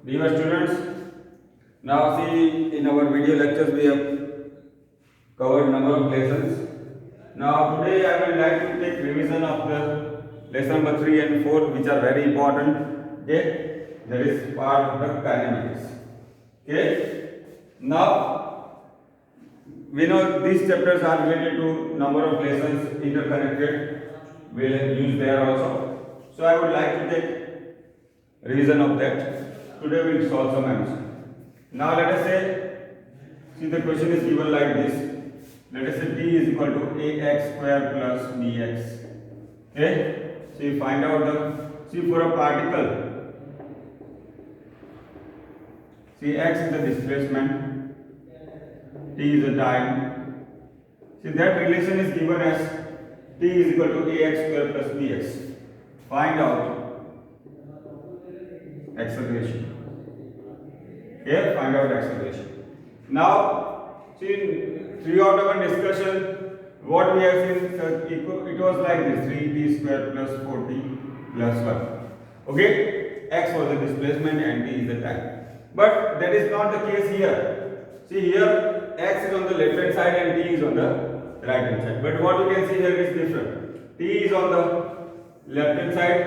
Dear students, now see in our video lectures we have covered number of lessons. Now today I would like to take revision of the lesson number 3 and 4 which are very important. Okay, that is part of the kinematics. Okay, now we know these chapters are related to number of lessons interconnected. We will use there also. So I would like to take revision of that. Today we will solve some answer. Now let us say, see the question is given like this. Let us say t is equal to ax square plus bx. Okay? So you find out the, see for a particle, see x is the displacement, t is the time. See that relation is given as t is equal to ax square plus bx. Find out acceleration. Here, find out acceleration. Now, see in 3 out of 1 discussion, what we have seen, it was like this 3t square plus 4t plus 1. Okay, x was the displacement and t is the time. But that is not the case here. See here, x is on the left hand side and t is on the right hand side. But what you can see here is different. T is on the left hand side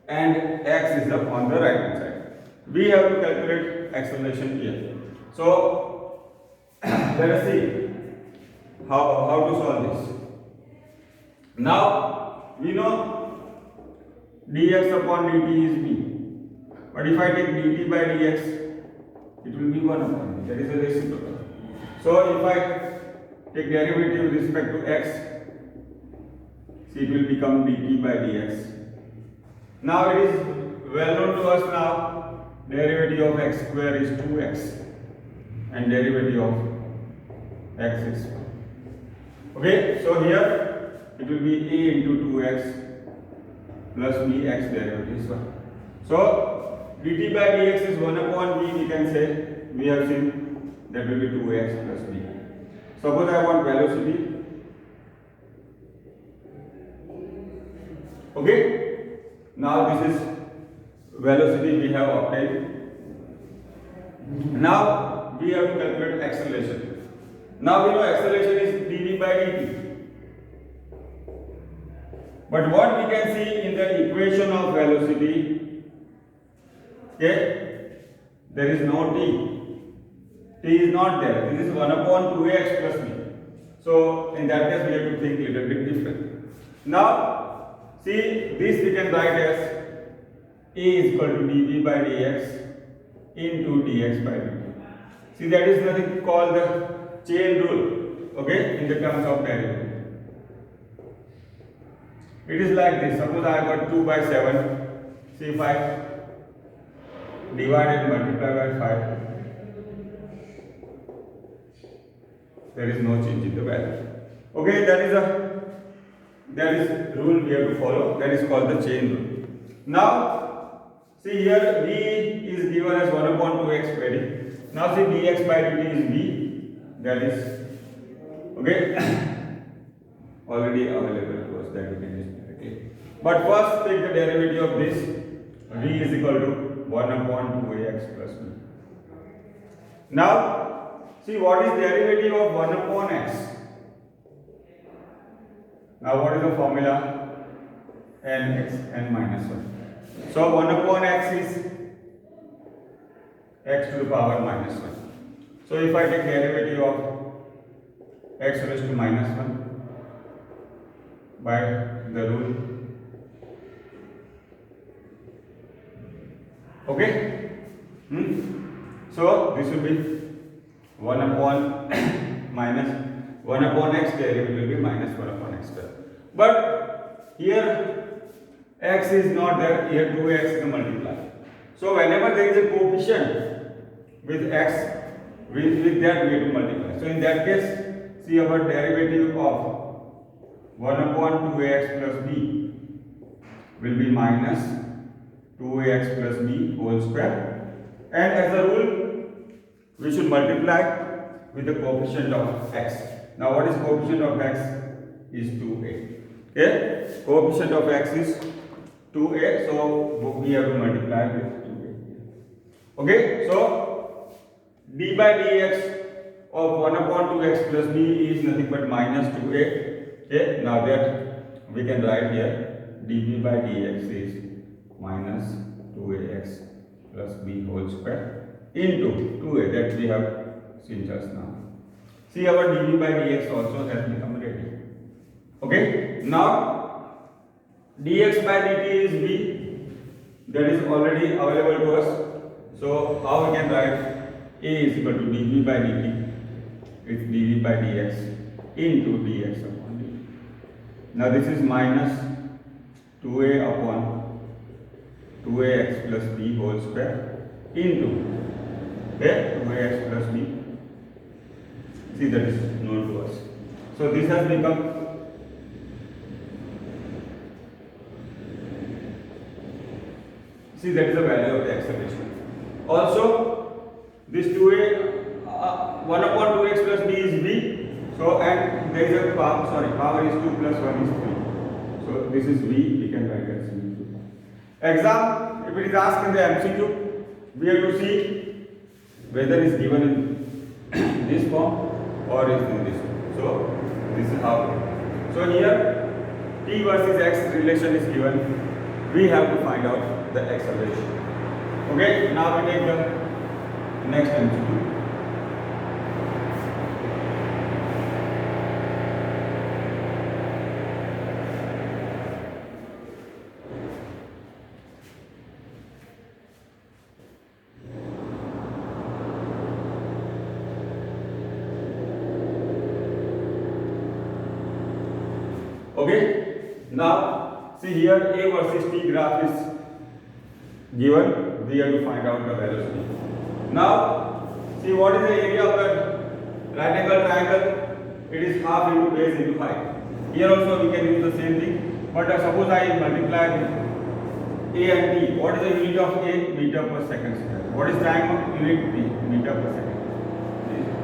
and x is on the right hand side. We have to calculate acceleration here. So let us see how to solve this. Now we know dx upon dt is b, but if I take dt by dx, it will be 1 upon b. That is a reciprocal. So if I take derivative with respect to x, see it will become dt by dx. Now it is well known to us now, derivative of x square is 2x and derivative of x is 1. Okay, so here it will be a into 2x plus bx derivative is 1. So dt by dx is 1 upon b, we can say, we have seen that will be 2x plus b. Suppose I want velocity. Okay. Now this is velocity we have obtained. Now we have to calculate acceleration. Now we know acceleration is dv by dt. But what we can see in the equation of velocity, okay, there is no t. T is not there. This is 1 upon 2x plus b. So in that case we have to think a little bit different. Now see, this we can write as a is equal to dv by dx into dx by dt. See, that is nothing called the chain rule, okay, in the terms of derivative. It is like this. Suppose I got 2 by 7. See, if I divide and multiply by 5, there is no change in the value. Okay, that is rule we have to follow. That is called the chain rule. Now, see here v is given as 1 upon 2x very. Now see dx by dt is v. That is okay. Already available to us, that we can use directly. But first take the derivative of this. V is equal to 1 upon 2ax plus b. Now see what is derivative of 1 upon x. Now what is the formula? N minus 1. So 1 upon x is x to the power minus 1. So if I take derivative of x raised to minus 1 by the rule, okay? So this will be 1 upon minus 1 upon x, derivative will be minus 1 upon x square. But here x is not there, here 2x is the multiply. So whenever there is a coefficient with x, with that we have to multiply. So in that case, see our derivative of 1 upon 2ax plus b will be minus 2ax plus b whole square. And as a rule, we should multiply with the coefficient of x. Now what is coefficient of x? Is 2a. Okay? Coefficient of x is 2a, so we have to multiply with 2a. Okay, so d by dx of 1 upon 2x plus b is nothing but minus 2a. Okay, now that we can write here db by dx is minus 2ax plus b whole square into 2a that we have seen just now. See, our dv by dx also has become ready. Okay, now dx by dt is b, that is already available to us. So how we can write a is equal to dv by dt, it's dv by dx into dx upon dt. Now this is minus 2a upon 2ax plus b whole square into 2ax plus b. See, that is known to us. So this has become that is the value of the acceleration. Also, this 2a 1 upon 2x plus b is b. So and there is a power is 2 plus 1 is 3. So this is b. We can write as b. Exam, if it is asked in the MCQ, we have to see whether it is given in this form or is in this form. So this is how. So here t versus x relation is given. We have to find out the acceleration. Okay, now we take the next MCQ. Okay, now see here a versus t graph is given. We have to find out the velocity. Now see, what is the area of the right angle triangle? It is half into base into height. Here also we can use the same thing, but suppose I multiply a and t. What is the unit of a? Meter per second square. What is time unit? T, meter per second.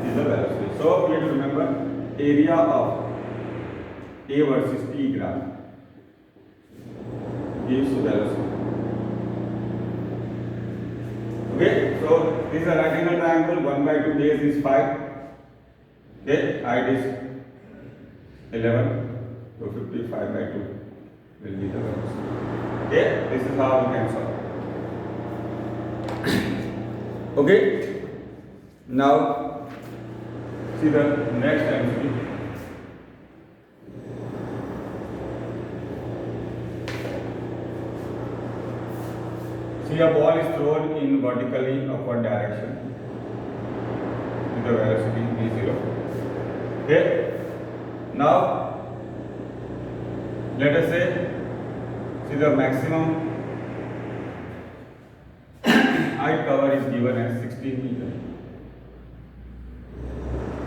This is the velocity. So we have to remember area of a versus t graph gives velocity. Okay, so this is a right angle triangle. 1 by 2 base is 5. Okay, height is 11. So 55 by 2 will be the velocity. Okay, this is how we can solve. Okay, now see the next MCQ. See, a ball is thrown in vertically upward direction with the velocity v0. Okay. Now, let us say, see the maximum height cover is given as 16 meters.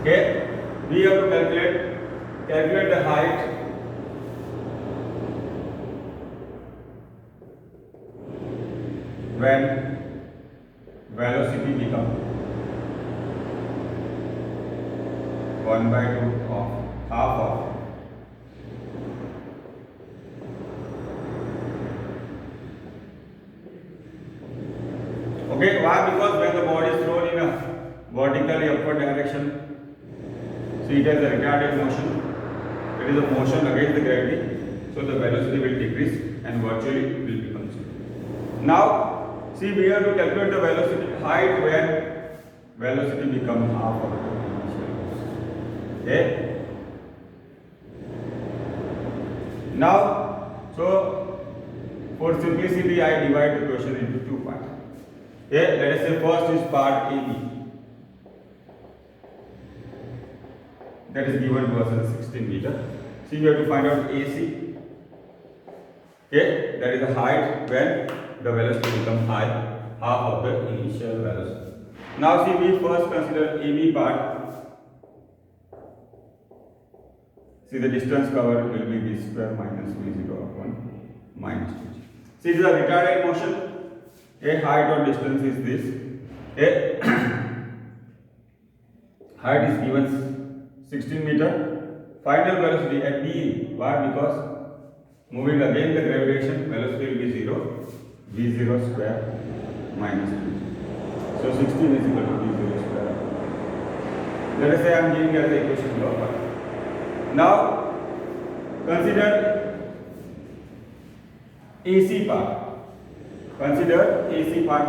Okay. We have to calculate the height when velocity becomes 1 by 2 of half of okay, why? Because when the body is thrown in a vertically upward direction, see, it has a retarded motion. It is a motion against the gravity, so the velocity will decrease and virtually will become zero. Now see, we have to calculate the velocity height when velocity becomes half of the initial velocity. Okay. Now, so for simplicity, I divide the question into two parts. Okay. Let us say first is part AB. That is given to us as 16 meters. See, we have to find out AC. Okay, that is the height when the velocity becomes high, half of the initial velocity. Now see, we first consider AB part. See, the distance covered will be v square minus v0 upon minus 2. See, this is a retarded motion. A height or distance is this. A height is given 16 meter. Final velocity at d. Why? Because moving against the gravitation, velocity will be 0. v0 square minus 2. So 16 is equal to v0 square. Let us say I am giving as the equation below. Now consider AC part. Consider AC part,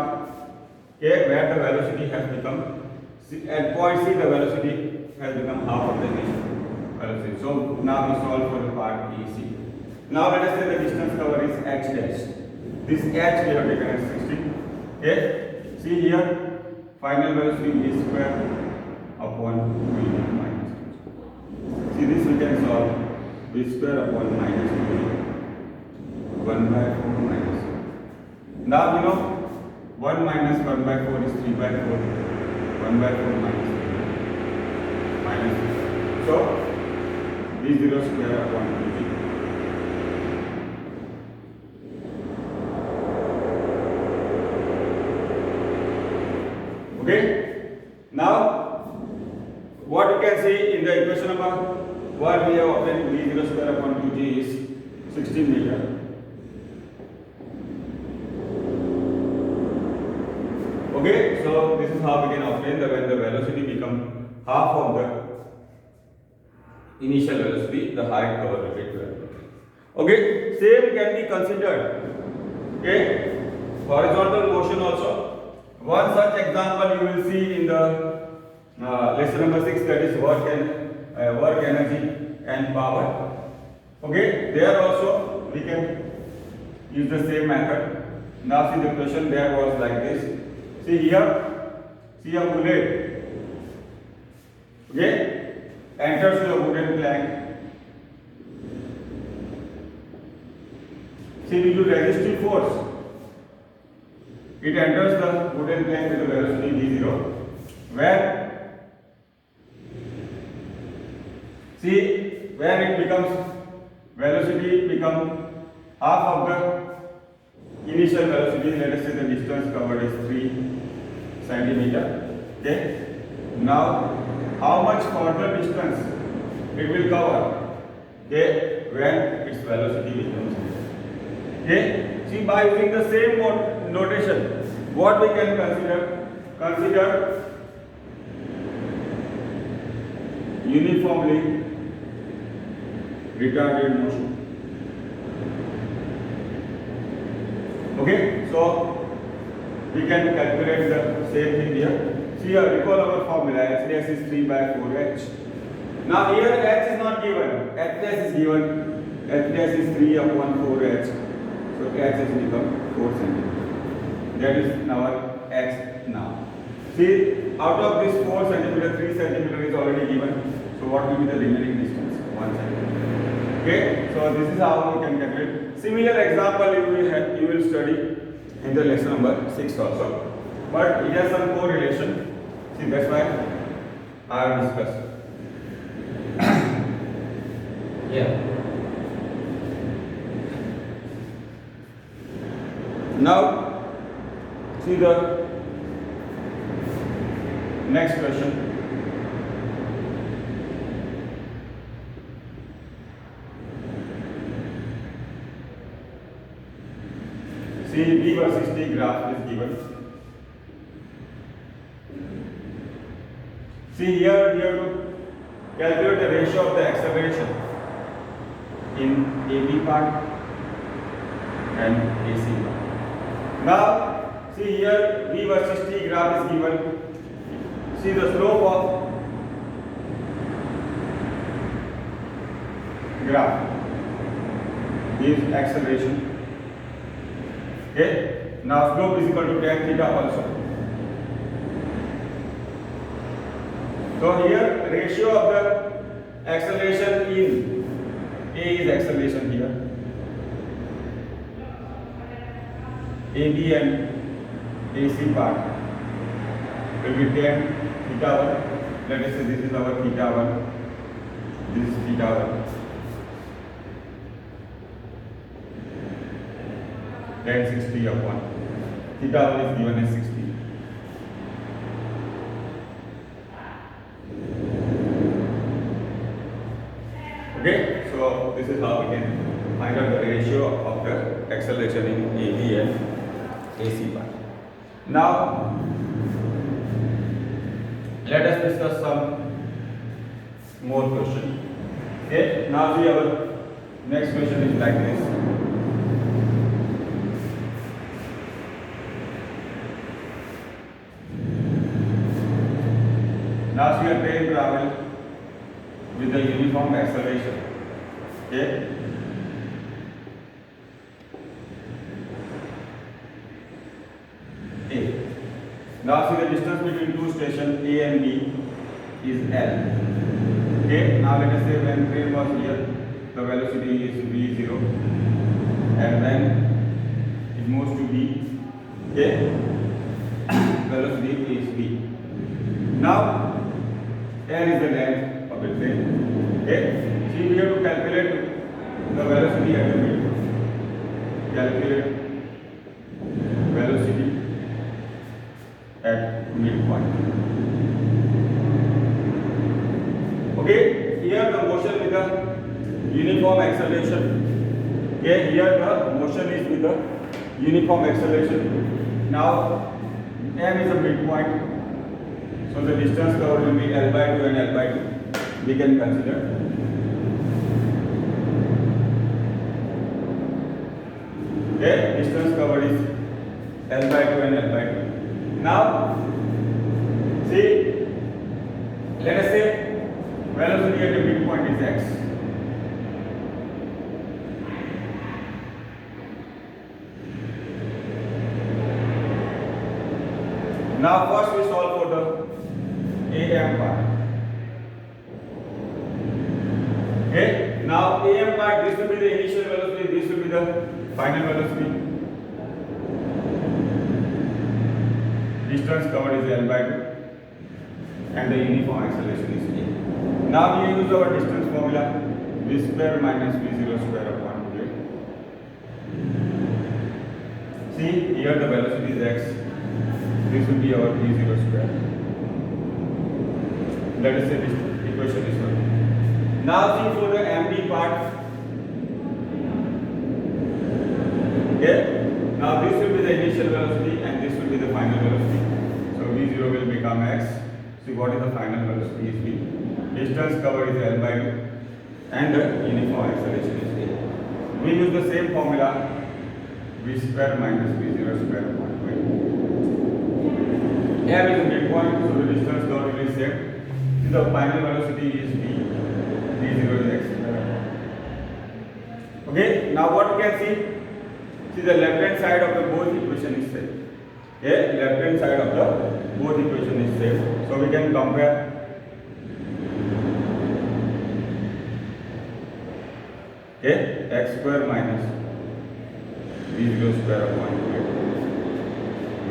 okay, where the velocity has become, at point C the velocity has become half of the initial velocity. So now we solve for the part AC. Now let us say the distance covered is h dash. This h we have taken as 16. Okay, see here, final velocity v square upon v minus 2. See this we can solve, v square upon minus 2, 1 by 4 minus. Now you know 1 minus 1 by 4 is 3 by 4. 1 by 4 minus 3. Minus 3. So v0 square upon v0. Okay. Now what you can see in the equation number 1, we have obtained v0 square upon 2g is 16 meter. Okay, so this is how we can obtain the when the velocity become half of the initial velocity, the height covered with. Okay, same can be considered. Okay, horizontal motion also. One such example you will see in the lesson number 6, that is work energy and power. Okay, there also we can use the same method. Now see the question there was like this. See here, see a bullet, okay, enters the wooden plank. See due to resistive force, it enters the wooden plank with a velocity v0, where, see, where it becomes, velocity become half of the initial velocity. Let us say the distance covered is 3 centimeter. Okay. Now, how much further distance it will cover? Okay, when its velocity becomes. Okay. See, by using the same notation, what we can consider? Consider uniformly retarded motion. Okay, so we can calculate the same thing here. See here, recall our formula, h dash is 3 by 4h. Now here h is not given, h dash is given, h dash is 3 upon 4h. So h is become 4 centimeter. That is our h now. See, out of this 4 centimeter, 3 centimeter is already given. So what will be the remaining distance? 1 centimeter. Okay, so this is how we can calculate. Similar example you will study in the lesson number 6 also, but it has some correlation. See, that's why I have discussed. Yeah. Now, see the next question. See, V versus T graph is given. See here, we have to calculate the ratio of the acceleration in AB part and AC part. Now, see here, V versus T graph is given. See the slope of graph is acceleration. Okay. Now slope is equal to tan theta also. So here ratio of the acceleration in A is acceleration here. AB and AC part will be tan theta 1. Let us say this is our theta 1. This is theta 1. Tan 60 upon theta 1 is given as 60. Okay, so this is how we can find out the ratio of the acceleration in AB and AC part. Now, Let us discuss some more question. Okay, now see our next question is like this. Now see a train travel with the uniform acceleration. Okay. A. Now see the distance between two stations A and B is L. Okay. Now let us say when train was here, the velocity is v0, and when it moves to B, okay, velocity is v. Now L is the length of the train. Okay. See, we have to calculate the velocity at the midpoint. Calculate velocity at midpoint. Okay. Here the motion with the uniform acceleration. Okay. Here the motion is with the uniform acceleration. Now M is a midpoint. So the distance covered will be L by 2 and L by 2. We can consider. Okay, distance covered is L by 2 and L by 2. Now, see, let us say velocity at the midpoint is x. Now first we solve for the AM part. Okay. Now AM part, this will be the initial velocity, this will be the final velocity. Distance covered is L by 2 and the uniform acceleration is A. Now we use our distance formula, v square minus v0 square upon 2a. See, here the velocity is x. This will be our v0 square. Let us say this equation is 1. Now see for the MD part. Okay. Now this will be the initial velocity and this will be the final velocity. So v0 will become x. See what is the final velocity is v. Distance covered is L by 2 and the uniform acceleration is a. We use the same formula, v square minus v0 square upon 2a. M is the midpoint, so the distance covered is same. The final velocity is v. V0 is x square. Okay. Now what we can see? See the left hand side of the both equation is same. Okay. Left hand side of the both equation is same. So we can compare. Okay. X square minus v0 square upon 2a.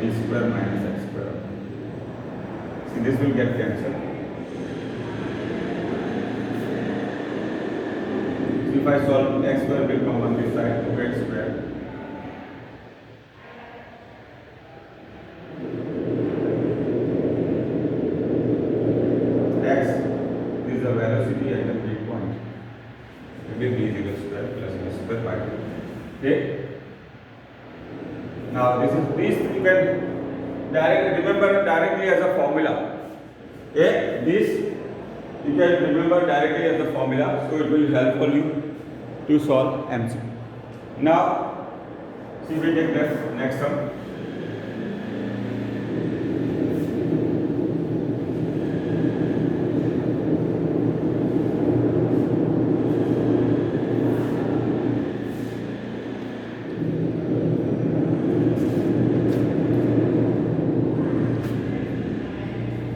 V square minus x square. See, this will get cancelled. If I solve, x square will come on this side, x square. X is the velocity at the midpoint. It will be v0 square plus v square by 2. Okay. Now this you can remember directly as a formula. Okay. This you can remember directly as a formula, so it will help for you to solve MC. Now, see we take the next sum.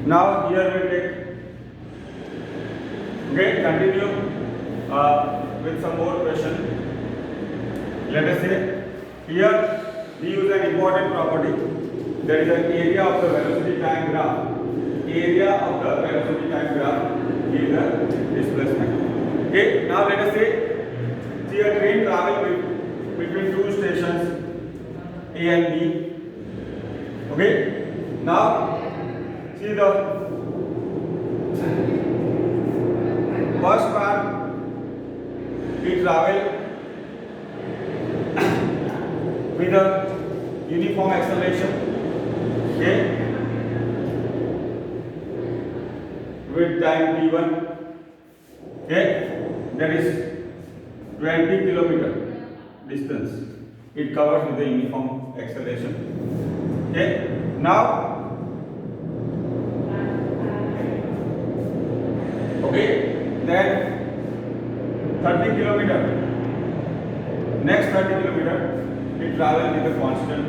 Now here we take. Okay, continue with some more question. Let us say here we use an important property, that is the area of the velocity time graph. Area of the velocity time graph is the displacement. Okay, now let us say see a train travel between two stations A and B. Okay, now see the first part, we travel with a uniform acceleration. Okay. with time t1, okay, that is 20 kilometer distance. It covers with the uniform acceleration. Okay, now okay, then 30 kilometer. Next 30 kilometer, it travels with a constant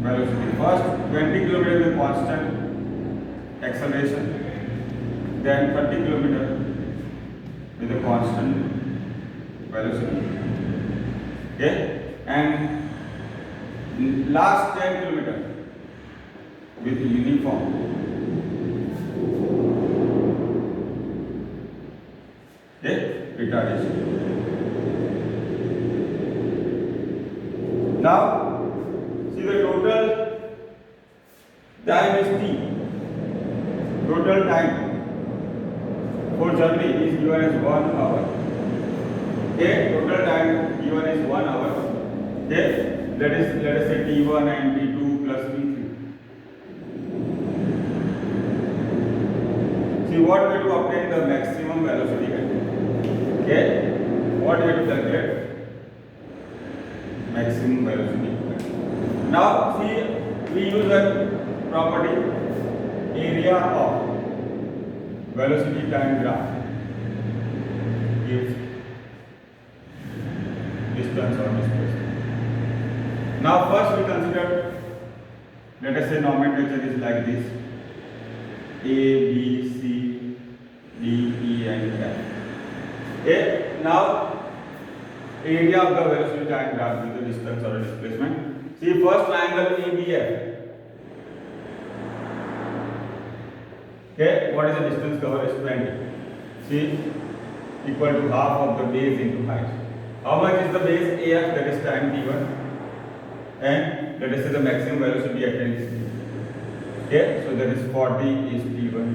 velocity. First 20 kilometer with constant acceleration, then 30 kilometer with a constant velocity. Okay, and last 10 kilometer with uniform. Okay, retardation. Now see the total time is t. Total time for journey is given as 1 hour. Okay, total time given is 1 hour. Okay, let us say t1 and t2 plus t3. See what we have to obtain the maximum velocity. Okay, what we have to calculate? Maximum velocity. Now see, we use a property, area of velocity time graph gives distance or displacement. Now first we consider, let us say nomenclature is like this: A, B, C, D, E and F. Okay, now area of the velocity time graph with the distance or displacement. See first triangle ABF. Okay, what is the distance covered is 20. See, equal to half of the base into height. How much is the base AF? That is time t1, and let us say the maximum velocity attained is t. Okay, so that is 40 is t1.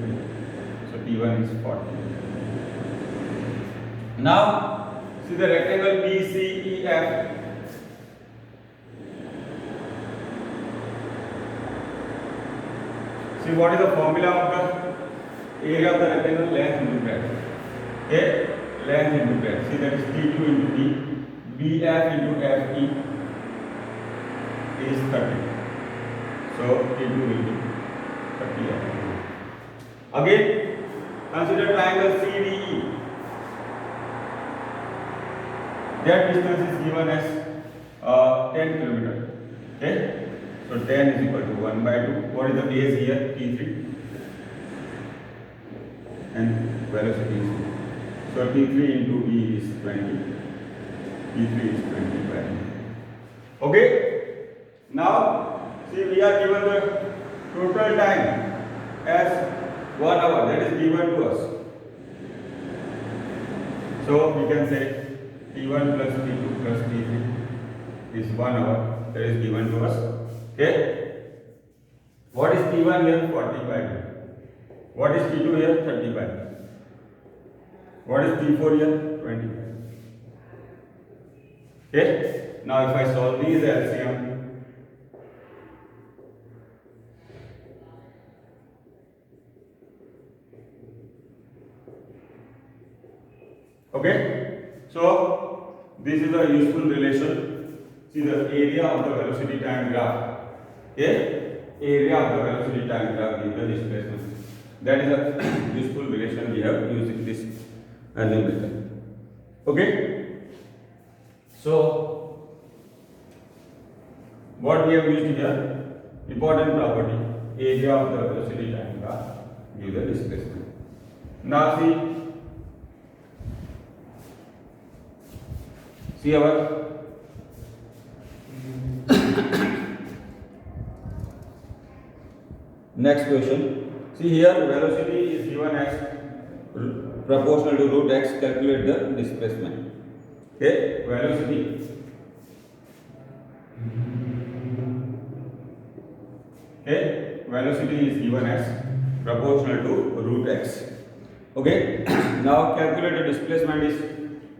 So t1 is 40. Now see the rectangle BCEF. See what is the formula of the area of the rectangle? Length into breadth. Okay, length into breadth. See that is t2 into t. BF into FE is 30. So t2 will be 30. Again, consider triangle CDE. That distance is given as 10 kilometer. Okay, so 10 is equal to 1 by 2. What is the base here? T3, and velocity is 2. So T3 into E is 20. T3 is 20 by 2. Okay, now see we are given the total time as 1 hour. That is given to us. So we can say T1 plus T2 plus T3 is 1 hour. That is given to us. Okay. What is T1 here? 40 by 2. What is T2 here? 30 by 2. What is T4 here? 20 by 2. Okay. Now if I solve these LCM, okay. So this is a useful relation. See the area of the velocity time graph. Okay, area of the velocity time graph is the displacement. That is a useful relation we have using this earning method. Okay. So what we have used here, important property, area of the velocity time graph gives the displacement. Now see our next question. See here velocity is given as proportional to root x. Calculate the displacement. Okay, velocity is given as proportional to root x. Okay, now calculate the displacement is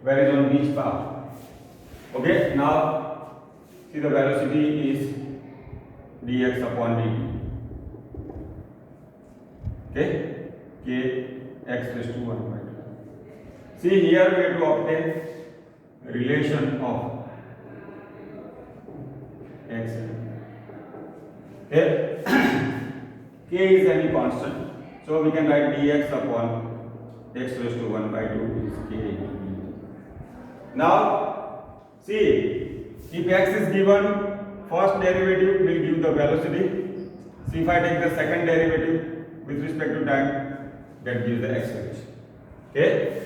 varies on which path. Okay, now see the velocity is dx upon dt. Okay, k x raised to 1 by 2. See here we have to obtain relation of x. Here k is any constant, so we can write dx upon x raised to 1 by 2 is k into b. Now see, if x is given, first derivative will give the velocity. See, if I take the second derivative with respect to time, that gives the acceleration. Okay.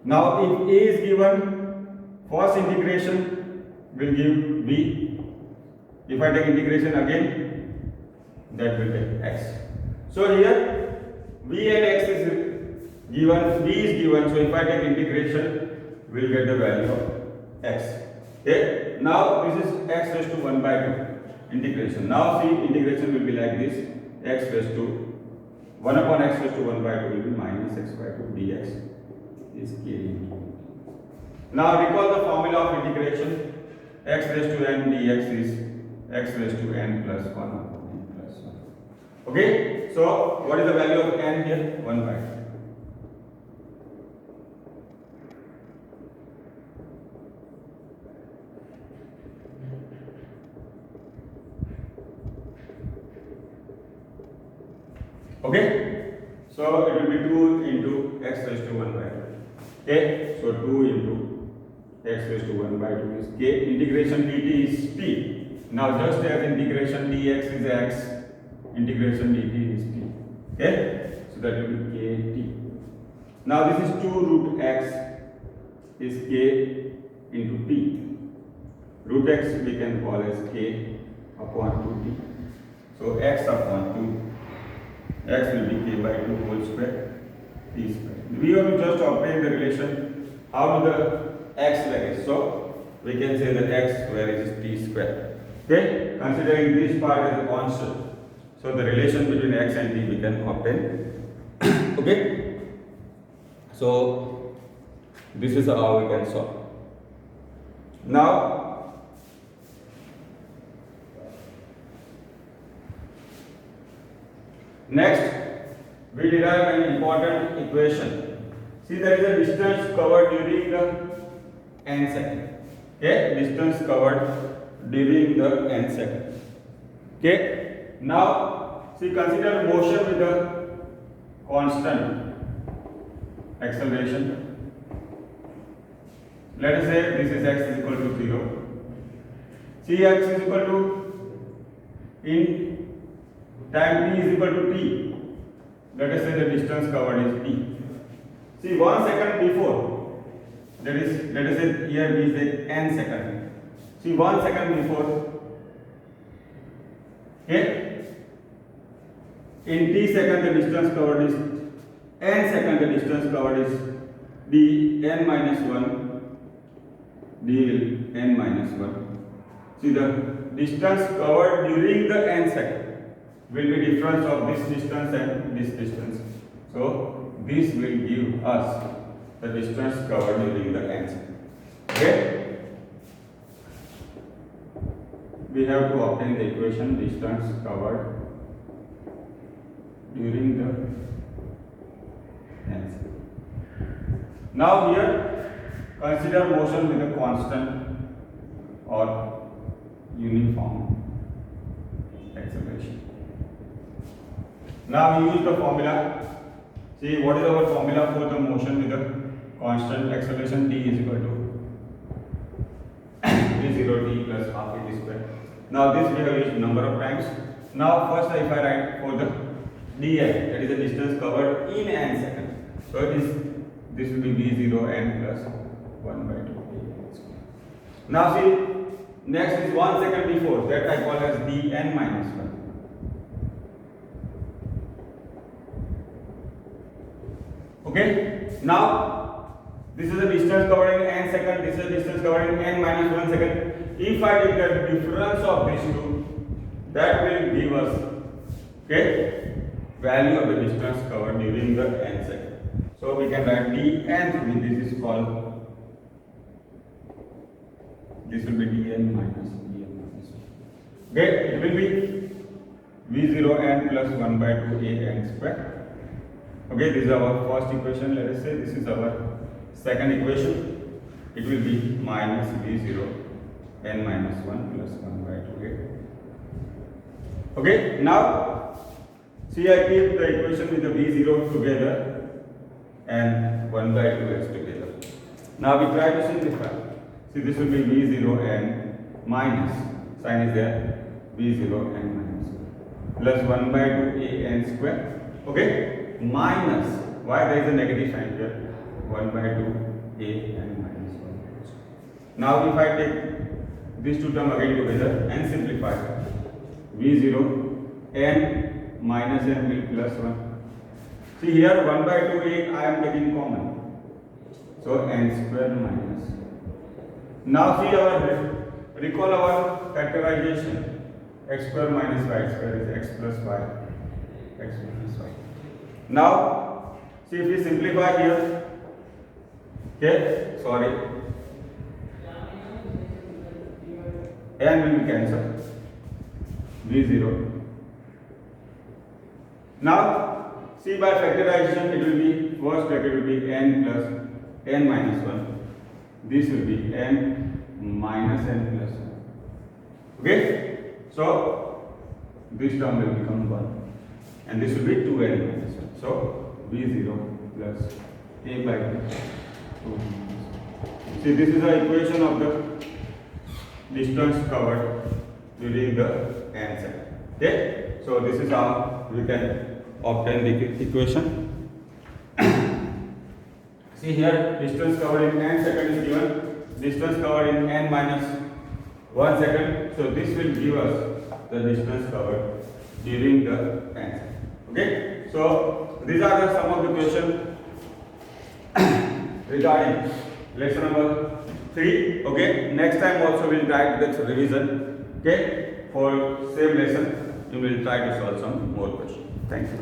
Now if a is given, first integration will give b. If I take integration again, that will take x. So here v and x is given, b is given, so if I take integration, we'll get the value of x. Okay. Now this is x raised to 1 by 2 integration. Now see, integration will be like this: x raised to 1 upon x raised to 1 by 2 will be minus x by 2 dx is k into. Now recall the formula of integration: x raised to n dx is x raised to n plus 1 upon n plus 1. Okay. So what is the value of n here? 1 by 2. Okay, so it will be 2 into x raised to 1 by 2. Okay, so 2 into x raised to 1 by 2 is k. Integration dt is t. Now just as integration dx is x, integration dt is t. Okay, so that will be kt. Now this is 2 root x is k into t. Root x we can call as k upon 2t. So x upon 2. X will be k by 2 whole square t square. We have to just obtain the relation. How do the x varies? So we can say that x square is t square. Okay, considering this part as a constant, so the relation between x and t we can obtain. Okay, so this is how we can solve. Now next, we derive an important equation. See, there is a distance covered during the n second. Okay, distance covered during the n second. Okay, now see, consider motion with the constant acceleration. Let us say this is x is equal to 0. See, x is equal to, in time t is equal to t, let us say the distance covered is t. See, 1 second before, that is, let us say here we say n second. See, 1 second before, okay, in t second the distance covered is n second, the distance covered is d n minus 1 d n minus 1. See, the distance covered during the n second will be difference of this distance and this distance. So this will give us the distance covered during the n second. Okay, we have to obtain the equation distance covered during the n second. Now here consider motion with a constant or uniform acceleration. Now we use the formula. See, what is our formula for the motion with a constant acceleration? T is equal to v0 t plus half a t square. Now this we have used number of times. Now first if I write for the dn, that is the distance covered in n second. So it is, this will be v0 n plus 1 by 2. Now see, next is 1 second before, that I call as dn minus 1. Okay, now this is the distance covered in n second, this is the distance covered in n minus 1 second. If I take the difference of these two, that will give us, okay, value of the distance covered during the n second. So we can write dn, this is called, this will be dn minus 1. Okay, it will be v0n plus 1 by 2 a n square. Okay, this is our first equation. Let us say this is our second equation. It will be minus v0 n minus 1 plus 1 by 2a. Okay, now see, I keep the equation with the v0 together and 1 by 2x together. Now we try to simplify. See, this will be v0 n minus, sign is there, v0 n minus 1 plus 1 by 2 a n square. Okay, minus, why there is a negative sign here, 1 by 2 a n minus 1. Now if I take these two terms again together and simplify, v0 n minus n will plus 1. See here 1 by 2 a I am taking common, so n square minus. Now see recall our factorization, x square minus y square is x plus y, x minus y. Now see, if we simplify here, okay, sorry, n will be cancelled, v0. Now see, by factorization it will be, first bracket will be n plus n minus 1, this will be n minus n plus 1. Okay, so this term will become 1 and this will be 2n minus 1. So v0 plus a by 2 minus 1. See, this is the equation of the distance covered during the n second. Okay, so this is how we can obtain the equation. See here, distance covered in n second is given, distance covered in n minus 1 second. So this will give us the distance covered during the n second. Okay, so these are the some of the questions regarding lesson number 3. Okay, next time also we will try to get revision. Okay, for same lesson we will try to solve some more questions. Thank you.